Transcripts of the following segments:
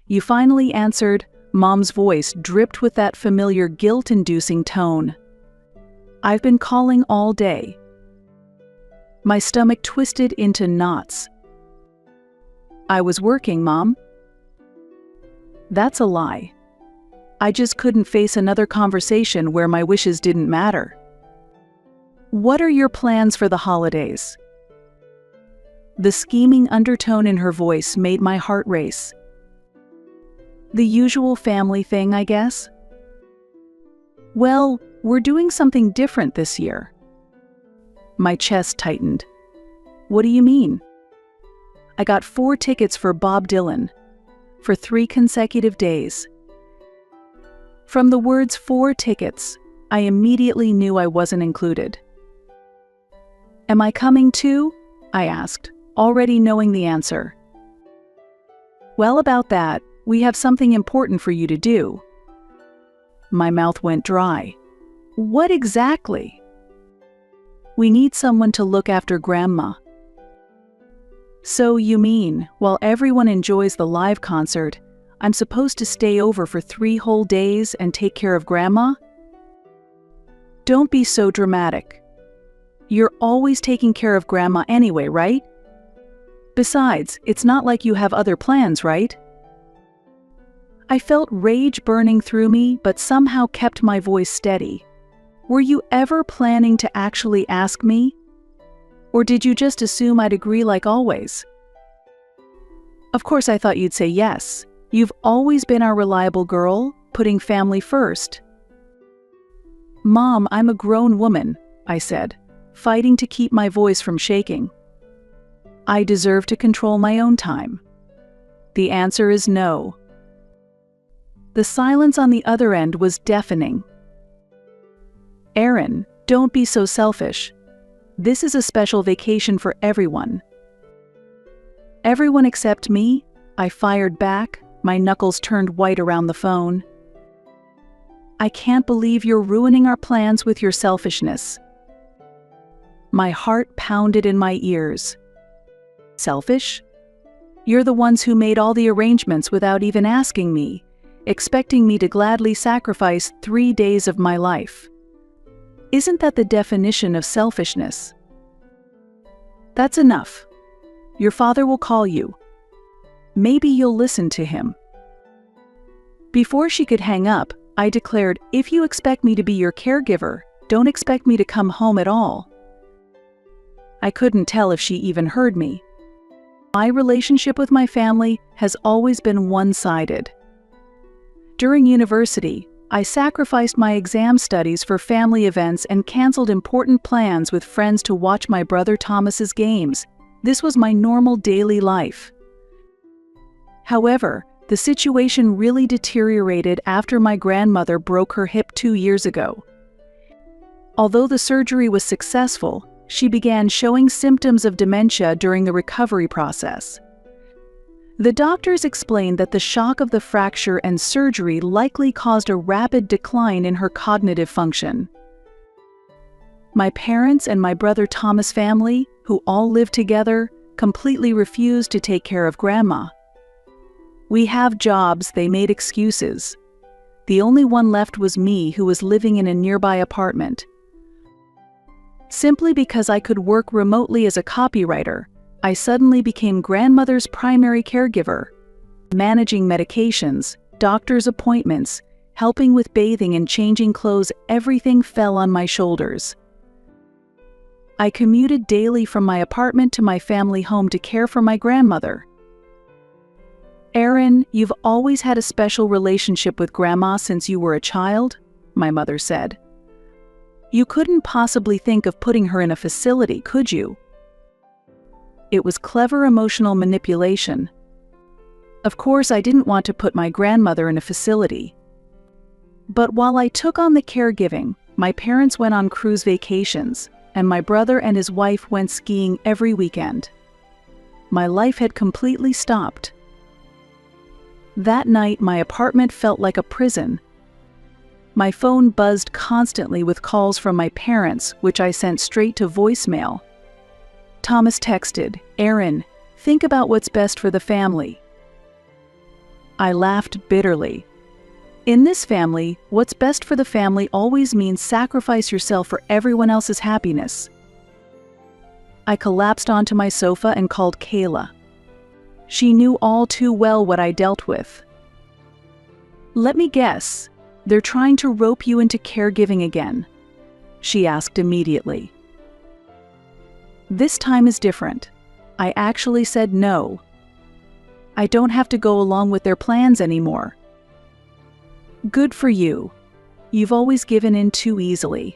You finally answered. Mom's voice dripped with that familiar guilt-inducing tone. I've been calling all day. My stomach twisted into knots. I was working, Mom. That's a lie. I just couldn't face another conversation where my wishes didn't matter. What are your plans for the holidays? The scheming undertone in her voice made my heart race. The usual family thing, I guess? Well, we're doing something different this year. My chest tightened. What do you mean? I got 4 tickets for Bob Dylan, for 3 consecutive days. From the words 4 tickets, I immediately knew I wasn't included. Am I coming too? I asked, already knowing the answer. Well, about that, we have something important for you to do. My mouth went dry. What exactly? We need someone to look after Grandma. So you mean, while everyone enjoys the live concert, I'm supposed to stay over for 3 whole days and take care of Grandma? Don't be so dramatic. You're always taking care of Grandma anyway, right? Besides, it's not like you have other plans, right? I felt rage burning through me, but somehow kept my voice steady. Were you ever planning to actually ask me? Or did you just assume I'd agree like always? Of course I thought you'd say yes. You've always been our reliable girl, putting family first. Mom, I'm a grown woman, I said, fighting to keep my voice from shaking. I deserve to control my own time. The answer is no. The silence on the other end was deafening. Erin, don't be so selfish. This is a special vacation for everyone. Everyone except me? I fired back, my knuckles turned white around the phone. I can't believe you're ruining our plans with your selfishness. My heart pounded in my ears. Selfish? You're the ones who made all the arrangements without even asking me, expecting me to gladly sacrifice 3 days of my life. Isn't that the definition of selfishness? That's enough. Your father will call you. Maybe you'll listen to him. Before she could hang up, I declared, if you expect me to be your caregiver, don't expect me to come home at all. I couldn't tell if she even heard me. My relationship with my family has always been one-sided. During university, I sacrificed my exam studies for family events and canceled important plans with friends to watch my brother Thomas's games. This was my normal daily life. However, the situation really deteriorated after my grandmother broke her hip 2 years ago. Although the surgery was successful, she began showing symptoms of dementia during the recovery process. The doctors explained that the shock of the fracture and surgery likely caused a rapid decline in her cognitive function. My parents and my brother Thomas' family, who all lived together, completely refused to take care of Grandma. We have jobs, they made excuses. The only one left was me, who was living in a nearby apartment. Simply because I could work remotely as a copywriter, I suddenly became Grandmother's primary caregiver, managing medications, doctor's appointments, helping with bathing and changing clothes. Everything fell on my shoulders. I commuted daily from my apartment to my family home to care for my grandmother. Erin, you've always had a special relationship with Grandma since you were a child, my mother said. You couldn't possibly think of putting her in a facility, could you? It was clever emotional manipulation. Of course, I didn't want to put my grandmother in a facility. But while I took on the caregiving, my parents went on cruise vacations, and my brother and his wife went skiing every weekend. My life had completely stopped. That night, my apartment felt like a prison. My phone buzzed constantly with calls from my parents, which I sent straight to voicemail. Thomas texted, "Erin, think about what's best for the family." I laughed bitterly. In this family, what's best for the family always means sacrifice yourself for everyone else's happiness. I collapsed onto my sofa and called Kayla. She knew all too well what I dealt with. "Let me guess, they're trying to rope you into caregiving again?" she asked immediately. This time is different. I actually said no. I don't have to go along with their plans anymore. Good for you. You've always given in too easily.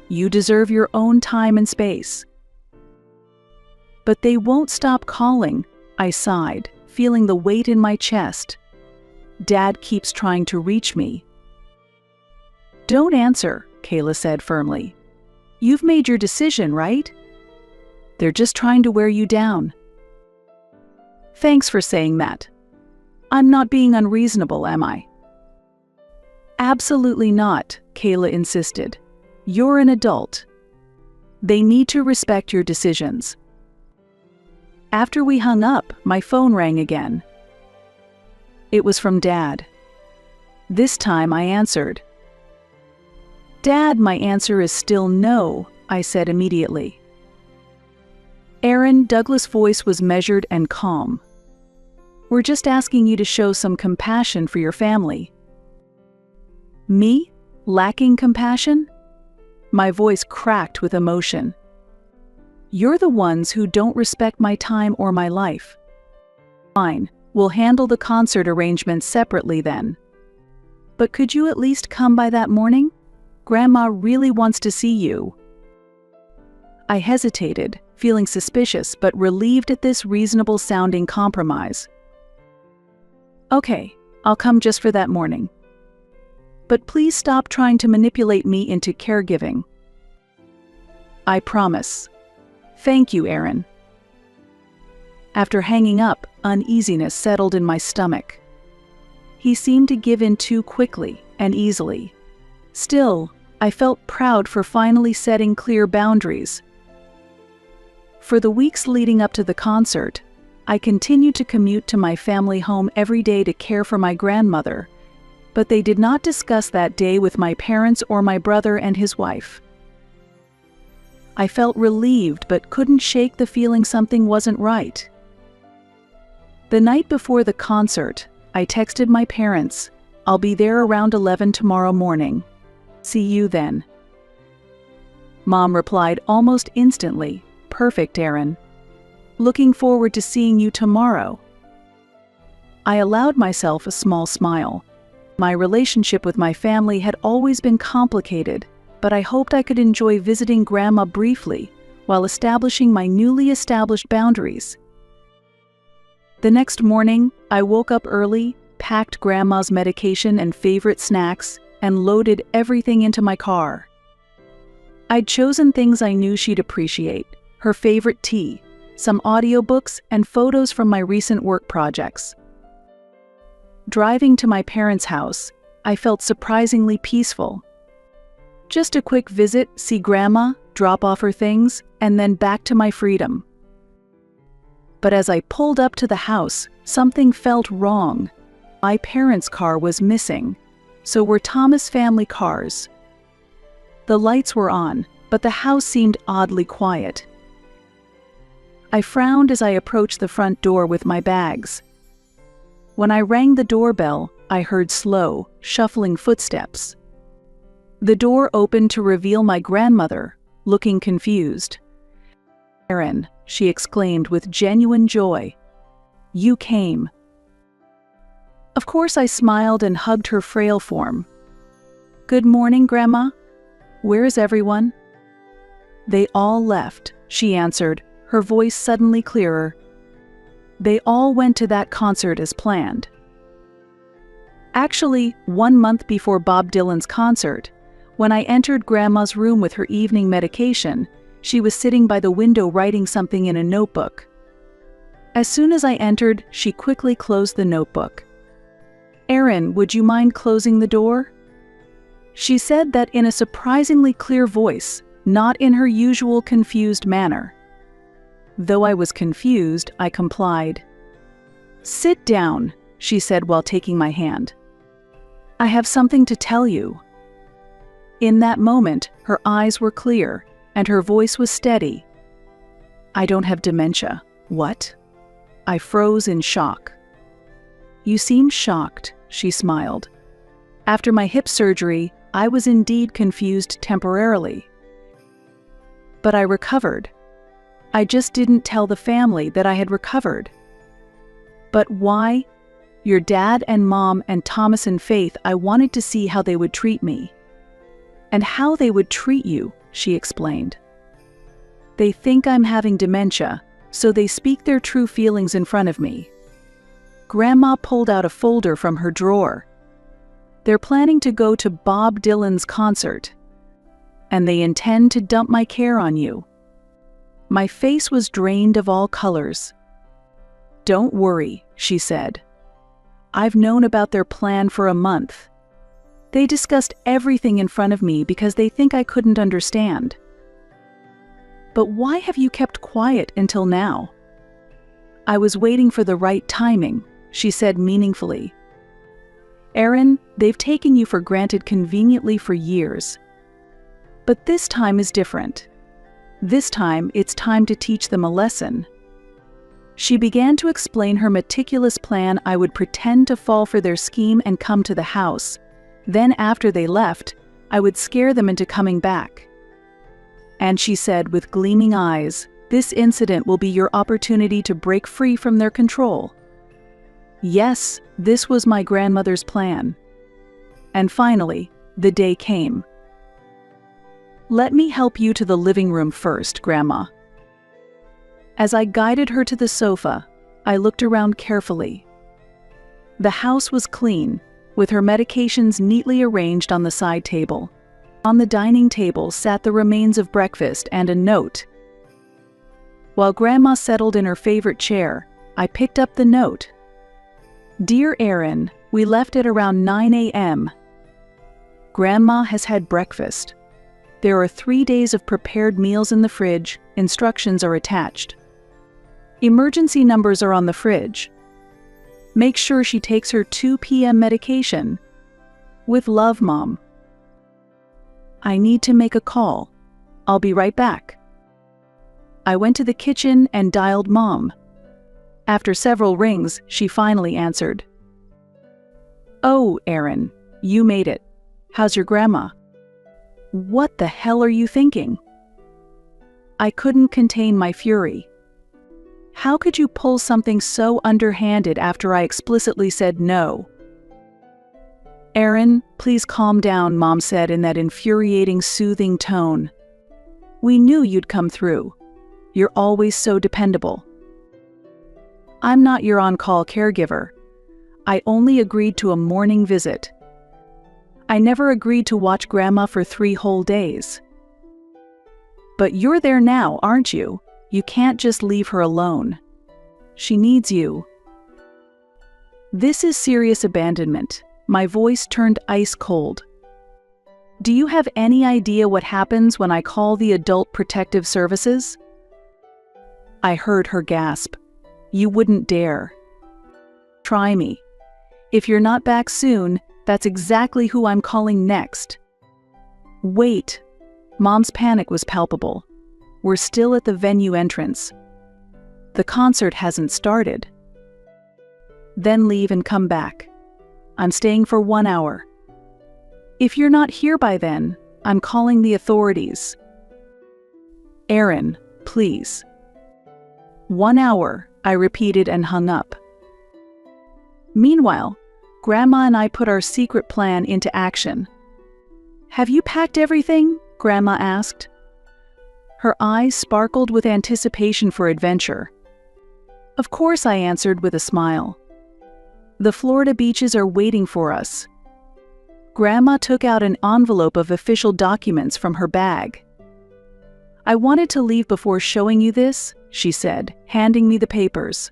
You deserve your own time and space. But they won't stop calling, I sighed, feeling the weight in my chest. Dad keeps trying to reach me. Don't answer, Kayla said firmly. You've made your decision, right? They're just trying to wear you down. Thanks for saying that. I'm not being unreasonable, am I? Absolutely not, Kayla insisted. You're an adult. They need to respect your decisions. After we hung up, my phone rang again. It was from Dad. This time I answered. Dad, my answer is still no, I said immediately. Aaron, Douglas' voice was measured and calm. We're just asking you to show some compassion for your family. Me? Lacking compassion? My voice cracked with emotion. You're the ones who don't respect my time or my life. Fine, we'll handle the concert arrangements separately then. But could you at least come by that morning? Grandma really wants to see you. I hesitated, feeling suspicious but relieved at this reasonable-sounding compromise. Okay, I'll come just for that morning. But please stop trying to manipulate me into caregiving. I promise. Thank you, Aaron. After hanging up, uneasiness settled in my stomach. He seemed to give in too quickly and easily. Still, I felt proud for finally setting clear boundaries. For the weeks leading up to the concert, I continued to commute to my family home every day to care for my grandmother, but they did not discuss that day with my parents or my brother and his wife. I felt relieved but couldn't shake the feeling something wasn't right. The night before the concert, I texted my parents, "I'll be there around 11 tomorrow morning. See you then." Mom replied almost instantly, "Perfect, Aaron. Looking forward to seeing you tomorrow." I allowed myself a small smile. My relationship with my family had always been complicated, but I hoped I could enjoy visiting Grandma briefly while establishing my newly established boundaries. The next morning, I woke up early, packed Grandma's medication and favorite snacks, and loaded everything into my car. I'd chosen things I knew she'd appreciate: her favorite tea, some audiobooks, and photos from my recent work projects. Driving to my parents' house, I felt surprisingly peaceful. Just a quick visit, see Grandma, drop off her things, and then back to my freedom. But as I pulled up to the house, something felt wrong. My parents' car was missing. So were Thomas' family cars. The lights were on, but the house seemed oddly quiet. I frowned as I approached the front door with my bags. When I rang the doorbell, I heard slow, shuffling footsteps. The door opened to reveal my grandmother, looking confused. "Aaron," she exclaimed with genuine joy. "You came." Of course, I smiled and hugged her frail form. "Good morning, Grandma. Where is everyone?" "They all left," she answered, her voice suddenly clearer. "They all went to that concert as planned." Actually, 1 month before Bob Dylan's concert, when I entered Grandma's room with her evening medication, she was sitting by the window writing something in a notebook. As soon as I entered, she quickly closed the notebook. "Aaron, would you mind closing the door?" She said that in a surprisingly clear voice, not in her usual confused manner. Though I was confused, I complied. "Sit down," she said while taking my hand. "I have something to tell you." In that moment, her eyes were clear, and her voice was steady. "I don't have dementia." "What?" I froze in shock. "You seem shocked," she smiled. "After my hip surgery, I was indeed confused temporarily. But I recovered. I just didn't tell the family that I had recovered." "But why?" "Your dad and mom and Thomas and Faith, I wanted to see how they would treat me." "And how they would treat you," she explained. "They think I'm having dementia, so they speak their true feelings in front of me." Grandma pulled out a folder from her drawer. "They're planning to go to Bob Dylan's concert, and they intend to dump my care on you." My face was drained of all colors. "Don't worry," she said. "I've known about their plan for a month. They discussed everything in front of me because they think I couldn't understand." "But why have you kept quiet until now?" "I was waiting for the right timing," she said meaningfully. "Aaron, they've taken you for granted conveniently for years. But this time is different. This time, it's time to teach them a lesson." She began to explain her meticulous plan. I would pretend to fall for their scheme and come to the house. Then after they left, I would scare them into coming back. And she said with gleaming eyes, "This incident will be your opportunity to break free from their control." Yes, this was my grandmother's plan. And finally, the day came. "Let me help you to the living room first, Grandma." As I guided her to the sofa, I looked around carefully. The house was clean, with her medications neatly arranged on the side table. On the dining table sat the remains of breakfast and a note. While Grandma settled in her favorite chair, I picked up the note. "Dear Aaron, we left at around 9 a.m. Grandma has had breakfast. There are 3 days of prepared meals in the fridge. Instructions are attached. Emergency numbers are on the fridge. Make sure she takes her 2 p.m. medication. With love, Mom." "I need to make a call. I'll be right back." I went to the kitchen and dialed Mom. After several rings, she finally answered. "Oh, Aaron, you made it. How's your grandma?" "What the hell are you thinking?" I couldn't contain my fury. How could you pull something so underhanded after I explicitly said no? "Aaron, please calm down," Mom said in that infuriating, soothing tone. "We knew you'd come through. You're always so dependable." "I'm not your on-call caregiver. I only agreed to a morning visit. I never agreed to watch Grandma for 3 whole days." "But you're there now, aren't you? You can't just leave her alone. She needs you." This is serious abandonment. My voice turned ice cold. "Do you have any idea what happens when I call the Adult Protective Services?" I heard her gasp. "You wouldn't dare." "Try me. If you're not back soon, that's exactly who I'm calling next." "Wait." Mom's panic was palpable. "We're still at the venue entrance. The concert hasn't started." "Then leave and come back. I'm staying for 1 hour. If you're not here by then, I'm calling the authorities." "Aaron, please." 1 hour, I repeated and hung up. Meanwhile, Grandma and I put our secret plan into action. "Have you packed everything?" Grandma asked. Her eyes sparkled with anticipation for adventure. "Of course," I answered with a smile. "The Florida beaches are waiting for us." Grandma took out an envelope of official documents from her bag. "I wanted to leave before showing you this," she said, handing me the papers.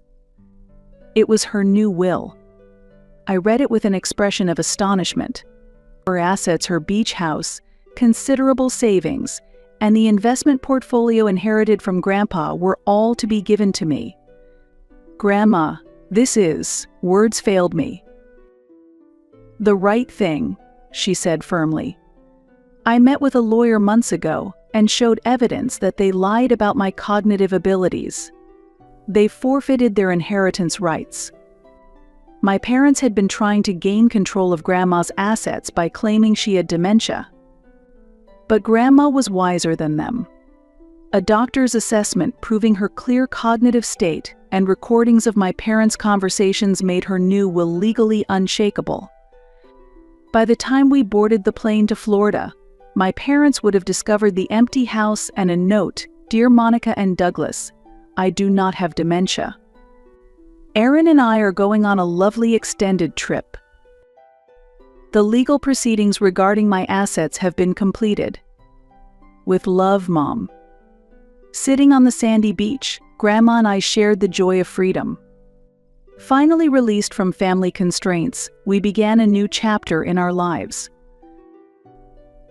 It was her new will. I read it with an expression of astonishment. Her assets, her beach house, considerable savings, and the investment portfolio inherited from Grandpa were all to be given to me. "Grandma," Words failed me. The right thing, she said firmly. I met with a lawyer months ago and showed evidence that they lied about my cognitive abilities. They forfeited their inheritance rights. My parents had been trying to gain control of Grandma's assets by claiming she had dementia. But Grandma was wiser than them. A doctor's assessment proving her clear cognitive state and recordings of my parents' conversations made her new will legally unshakable. By the time we boarded the plane to Florida, my parents would have discovered the empty house and a note, "Dear Monica and Douglas, I do not have dementia. Aaron and I are going on a lovely extended trip. The legal proceedings regarding my assets have been completed. With love, Mom." Sitting on the sandy beach, Grandma and I shared the joy of freedom. Finally released from family constraints, we began a new chapter in our lives.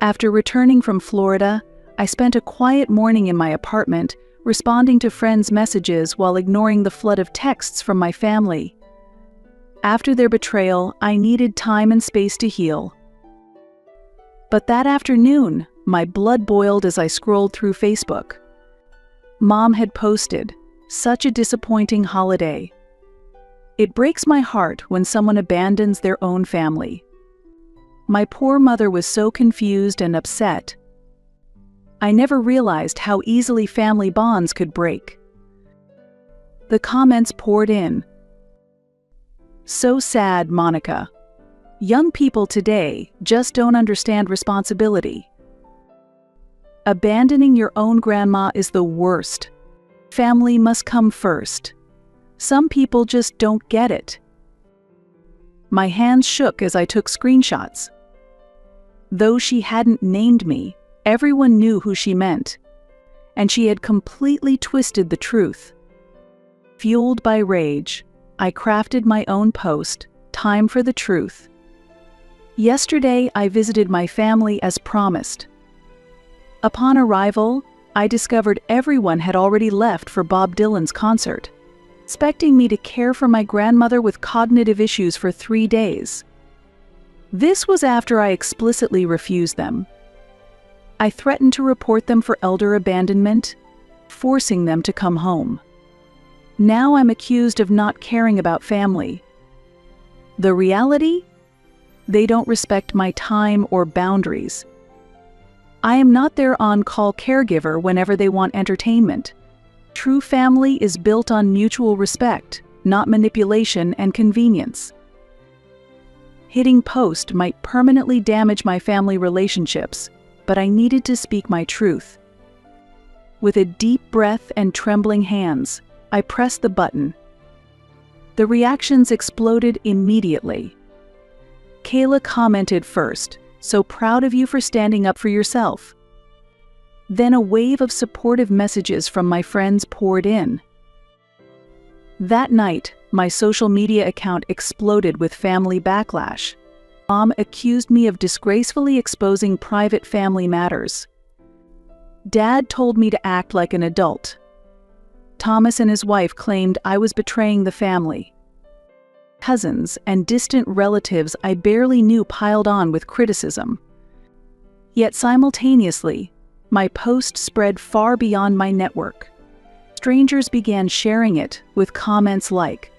After returning from Florida, I spent a quiet morning in my apartment, responding to friends' messages while ignoring the flood of texts from my family. After their betrayal, I needed time and space to heal. But that afternoon, my blood boiled as I scrolled through Facebook. Mom had posted, "Such a disappointing holiday." It breaks my heart when someone abandons their own family. My poor mother was so confused and upset. I never realized how easily family bonds could break. The comments poured in. "So sad, Monica. Young people today just don't understand responsibility. Abandoning your own grandma is the worst. Family must come first. Some people just don't get it." My hands shook as I took screenshots. Though she hadn't named me, everyone knew who she meant, and she had completely twisted the truth. Fueled by rage, I crafted my own post, "Time for the Truth." Yesterday, I visited my family as promised. Upon arrival, I discovered everyone had already left for Bob Dylan's concert, expecting me to care for my grandmother with cognitive issues for 3 days. This was after I explicitly refused them. I threatened to report them for elder abandonment, forcing them to come home. Now I'm accused of not caring about family. The reality? They don't respect my time or boundaries. I am not their on-call caregiver whenever they want entertainment. True family is built on mutual respect, not manipulation and convenience. Hitting post might permanently damage my family relationships, but I needed to speak my truth. With a deep breath and trembling hands, I pressed the button. The reactions exploded immediately. Kayla commented first, "So proud of you for standing up for yourself." Then a wave of supportive messages from my friends poured in. That night, my social media account exploded with family backlash. Mom accused me of disgracefully exposing private family matters. Dad told me to act like an adult. Thomas and his wife claimed I was betraying the family. Cousins and distant relatives I barely knew piled on with criticism. Yet simultaneously, my post spread far beyond my network. Strangers began sharing it with comments like,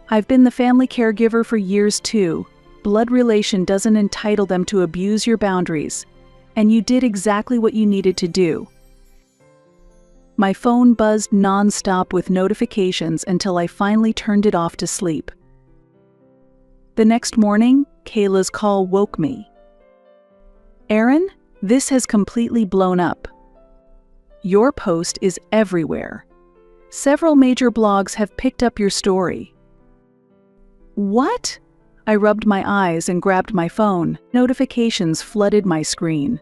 "I've been the family caregiver for years too. Blood relation doesn't entitle them to abuse your boundaries, and you did exactly what you needed to do." My phone buzzed non-stop with notifications until I finally turned it off to sleep. The next morning, Kayla's call woke me. "Aaron, this has completely blown up. Your post is everywhere. Several major blogs have picked up your story." "What?" I rubbed my eyes and grabbed my phone. Notifications flooded my screen.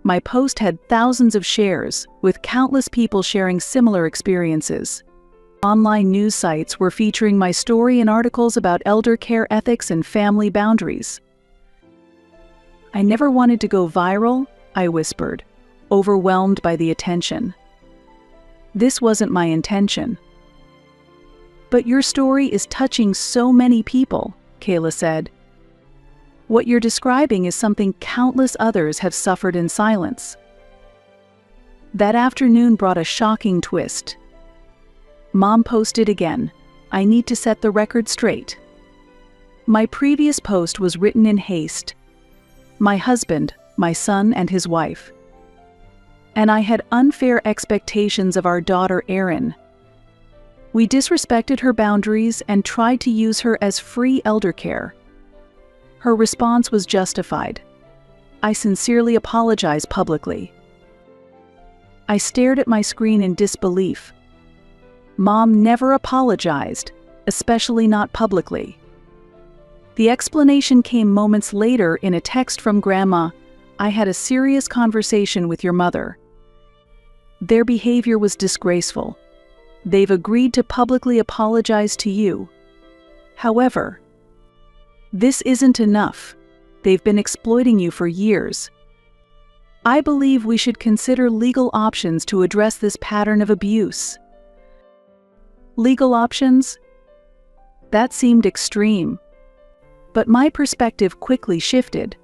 My post had thousands of shares, with countless people sharing similar experiences. Online news sites were featuring my story in articles about elder care ethics and family boundaries. "I never wanted to go viral," I whispered, overwhelmed by the attention. "This wasn't my intention." But your story is touching so many people, Kayla said. What you're describing is something countless others have suffered in silence. That afternoon brought a shocking twist. Mom posted again, "I need to set the record straight." My previous post was written in haste. My husband, my son, and his wife. And I had unfair expectations of our daughter Erin. We disrespected her boundaries and tried to use her as free elder care. Her response was justified. I sincerely apologize publicly. I stared at my screen in disbelief. Mom never apologized, especially not publicly. The explanation came moments later in a text from Grandma. "I had a serious conversation with your mother. Their behavior was disgraceful. They've agreed to publicly apologize to you. However, this isn't enough. They've been exploiting you for years. I believe we should consider legal options to address this pattern of abuse." Legal options? That seemed extreme. But my perspective quickly shifted.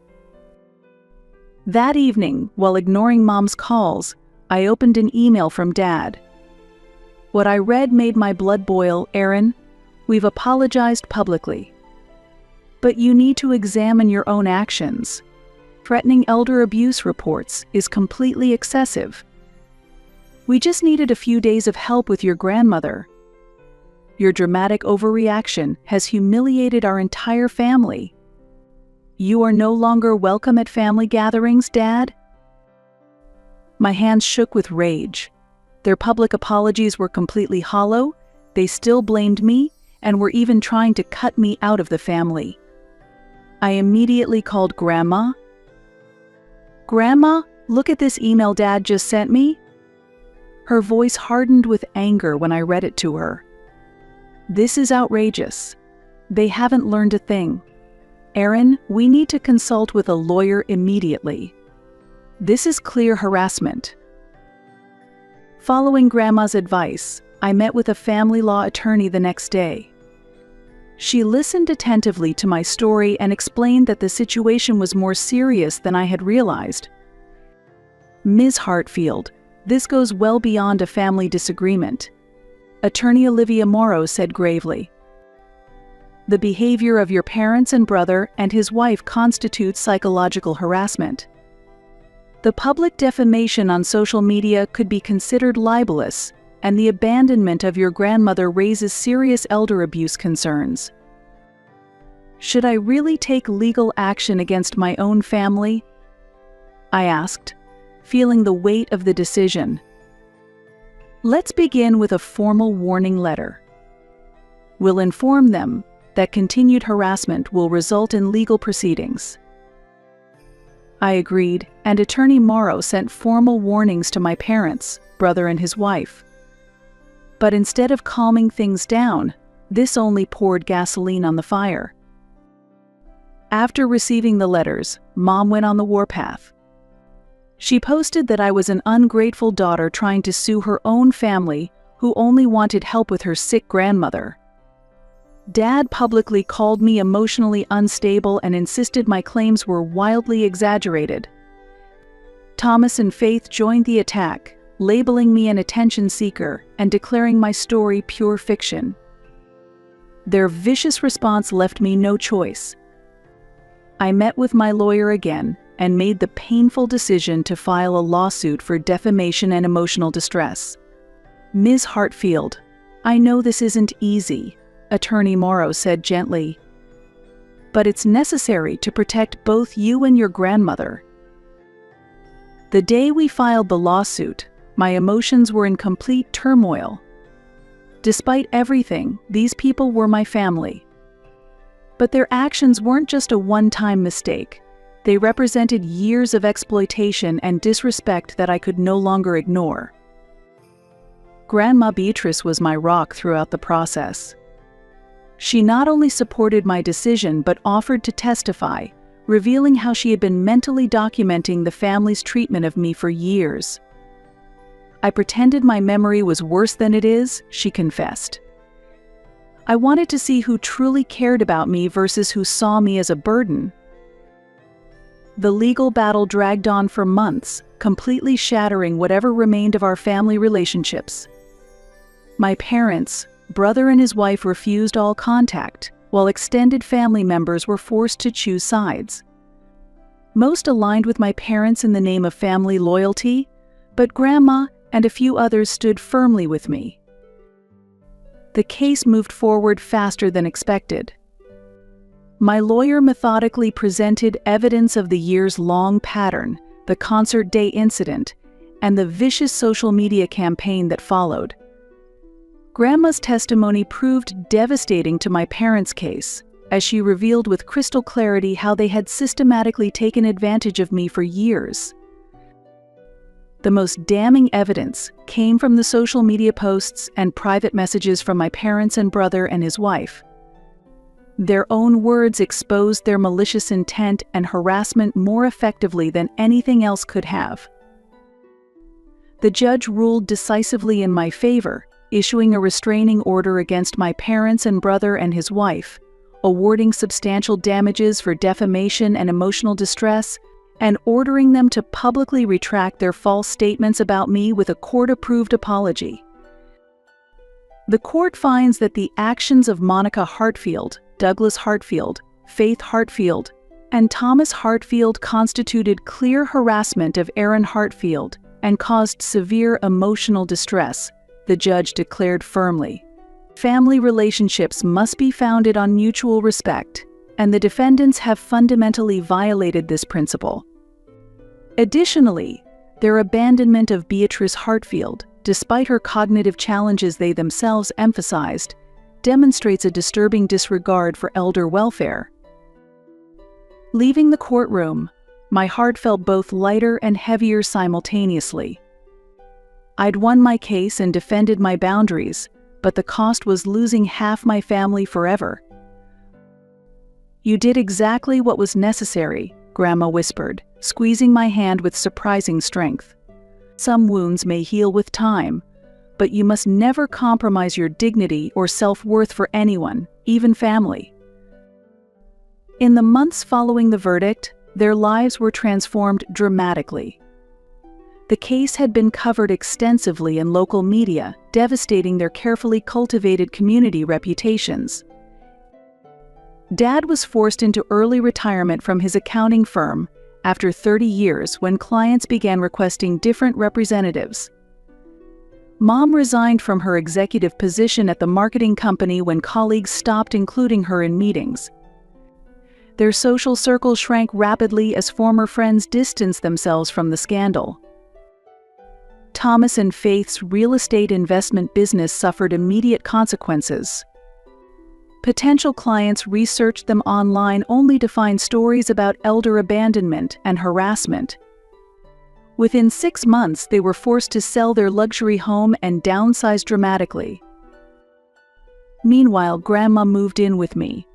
That evening, while ignoring Mom's calls, I opened an email from Dad. What I read made my blood boil. "Erin, we've apologized publicly. But you need to examine your own actions. Threatening elder abuse reports is completely excessive. We just needed a few days of help with your grandmother. Your dramatic overreaction has humiliated our entire family. You are no longer welcome at family gatherings, Dad." My hands shook with rage. Their public apologies were completely hollow. They still blamed me and were even trying to cut me out of the family. I immediately called Grandma. "Grandma, look at this email Dad just sent me." Her voice hardened with anger when I read it to her. "This is outrageous. They haven't learned a thing. Erin, we need to consult with a lawyer immediately. This is clear harassment." Following Grandma's advice, I met with a family law attorney the next day. She listened attentively to my story and explained that the situation was more serious than I had realized. "Ms. Hartfield, this goes well beyond a family disagreement," Attorney Olivia Morrow said gravely. "The behavior of your parents and brother and his wife constitutes psychological harassment. The public defamation on social media could be considered libelous, and the abandonment of your grandmother raises serious elder abuse concerns. Should I really take legal action against my own family?" I asked, feeling the weight of the decision. "Let's begin with a formal warning letter. We'll inform them that continued harassment will result in legal proceedings." I agreed, and Attorney Morrow sent formal warnings to my parents, brother and his wife. But instead of calming things down, this only poured gasoline on the fire. After receiving the letters, Mom went on the warpath. She posted that I was an ungrateful daughter trying to sue her own family who only wanted help with her sick grandmother. Dad publicly called me emotionally unstable and insisted my claims were wildly exaggerated. Thomas and Faith joined the attack, labeling me an attention seeker and declaring my story pure fiction. Their vicious response left me no choice. I met with my lawyer again and made the painful decision to file a lawsuit for defamation and emotional distress. "Ms. Hartfield, I know this isn't easy," Attorney Morrow said gently, "but it's necessary to protect both you and your grandmother." The day we filed the lawsuit, my emotions were in complete turmoil. Despite everything, these people were my family. But their actions weren't just a one-time mistake. They represented years of exploitation and disrespect that I could no longer ignore. Grandma Beatrice was my rock throughout the process. She not only supported my decision but offered to testify, revealing how she had been mentally documenting the family's treatment of me for years. "I pretended my memory was worse than it is," she confessed. I wanted to see who truly cared about me versus who saw me as a burden. The legal battle dragged on for months, completely shattering whatever remained of our family relationships. My parents, brother and his wife, refused all contact, while extended family members were forced to choose sides. Most aligned with my parents in the name of family loyalty, but Grandma and a few others stood firmly with me. The case moved forward faster than expected. My lawyer methodically presented evidence of the years-long pattern, the concert day incident, and the vicious social media campaign that followed. Grandma's testimony proved devastating to my parents' case, as she revealed with crystal clarity how they had systematically taken advantage of me for years. The most damning evidence came from the social media posts and private messages from my parents and brother and his wife. Their own words exposed their malicious intent and harassment more effectively than anything else could have. The judge ruled decisively in my favor, issuing a restraining order against my parents and brother and his wife, awarding substantial damages for defamation and emotional distress, and ordering them to publicly retract their false statements about me with a court-approved apology. The court finds that the actions of Monica Hartfield, Douglas Hartfield, Faith Hartfield, and Thomas Hartfield constituted clear harassment of Aaron Hartfield and caused severe emotional distress, the judge declared firmly. Family relationships must be founded on mutual respect, and the defendants have fundamentally violated this principle. Additionally, their abandonment of Beatrice Hartfield, despite her cognitive challenges they themselves emphasized, demonstrates a disturbing disregard for elder welfare. Leaving the courtroom, my heart felt both lighter and heavier simultaneously. I'd won my case and defended my boundaries, but the cost was losing half my family forever. "You did exactly what was necessary," Grandma whispered, squeezing my hand with surprising strength. "Some wounds may heal with time, but you must never compromise your dignity or self-worth for anyone, even family." In the months following the verdict, their lives were transformed dramatically. The case had been covered extensively in local media, devastating their carefully cultivated community reputations. Dad was forced into early retirement from his accounting firm after 30 years when clients began requesting different representatives. Mom resigned from her executive position at the marketing company when colleagues stopped including her in meetings. Their social circle shrank rapidly as former friends distanced themselves from the scandal. Thomas and Faith's real estate investment business suffered immediate consequences. Potential clients researched them online only to find stories about elder abandonment and harassment. Within 6 months, they were forced to sell their luxury home and downsize dramatically. Meanwhile, Grandma moved in with me.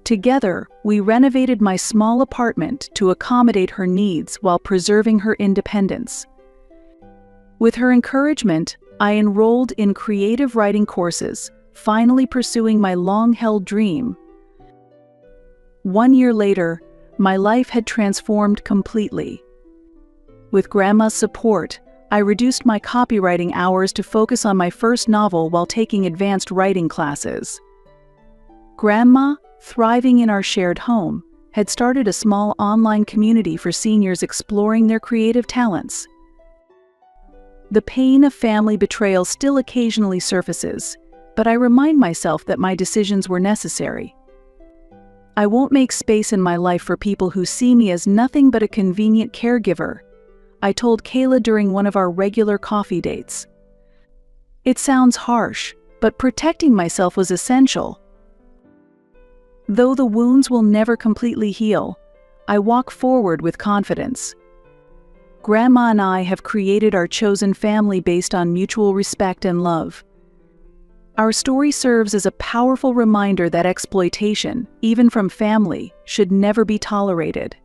Together, we renovated my small apartment to accommodate her needs while preserving her independence. With her encouragement, I enrolled in creative writing courses, finally pursuing my long-held dream. 1 year later, my life had transformed completely. With Grandma's support, I reduced my copywriting hours to focus on my first novel while taking advanced writing classes. Grandma, thriving in our shared home, had started a small online community for seniors exploring their creative talents. The pain of family betrayal still occasionally surfaces, but I remind myself that my decisions were necessary. I won't make space in my life for people who see me as nothing but a convenient caregiver, I told Kayla during one of our regular coffee dates. It sounds harsh, but protecting myself was essential. Though the wounds will never completely heal, I walk forward with confidence. Grandma and I have created our chosen family based on mutual respect and love. Our story serves as a powerful reminder that exploitation, even from family, should never be tolerated.